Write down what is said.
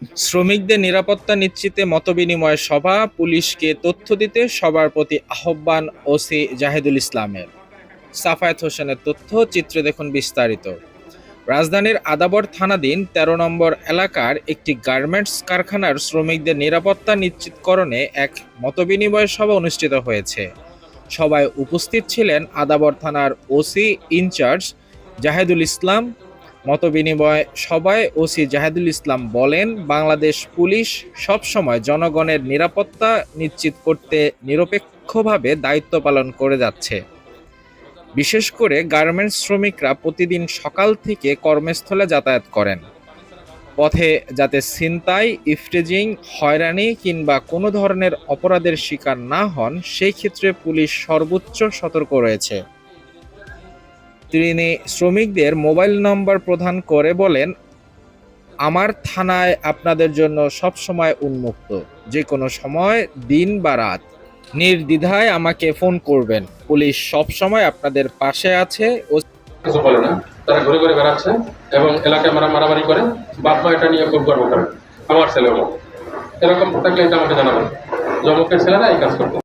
শ্রমিকদের নিরাপত্তা নিশ্চিতে মতবিনিময় সভা, পুলিশকে তথ্য দিতে সবার প্রতি আহ্বান ওসি জাহিদুল ইসলামের। সাফায়েত হোসেনের তথ্য, চিত্রে দেখুন বিস্তারিত। রাজধানীর আদাবর থানাধীন ১৩ নম্বর এলাকার একটি গার্মেন্টস কারখানার শ্রমিকদের নিরাপত্তা নিশ্চিতকরণে এক মতবিনিময় সভা অনুষ্ঠিত হয়েছে। সভায় উপস্থিত ছিলেন আদাবর থানার ওসি ইনচার্জ জাহেদুল ইসলাম। মতবিনিময় সভায় ওসি জাহেদুল ইসলাম বলেন, বাংলাদেশ পুলিশ সবসময় জনগণের নিরাপত্তা নিশ্চিত করতে নিরপেক্ষভাবে দায়িত্ব পালন করে যাচ্ছে। বিশেষ করে গার্মেন্টস শ্রমিকরা প্রতিদিন সকাল থেকে কর্মস্থলে যাতায়াত করেন। পথে যাতে ছিনতাই, ইফটেজিং, হয়রানি কিংবা কোনো ধরনের অপরাধের শিকার না হন, সেই ক্ষেত্রে পুলিশ সর্বোচ্চ সতর্ক রয়েছে। তিনি শ্রমিকদের মোবাইল নম্বর প্রদান করে বলেন, আমার থানায় আপনাদের জন্য সবসময় উন্মুক্ত। যে কোনো সময়, দিন বা রাত, নির্দ্বিধায় আমাকে ফোন করবেন। পুলিশ সবসময় আপনাদের পাশে আছে। কিছু বলে না, তারা ঘুরে ঘুরে বেড়াচ্ছে এবং এলাকায় মারামারি করে। বাপ মা এটা নিয়ে খুব গর্ব করে, আমার ছেলে অমুক। এরকম থাকলে এটা আমাকে জানাবেন, যে অমুকের ছেলেরা এই কাজ করবে।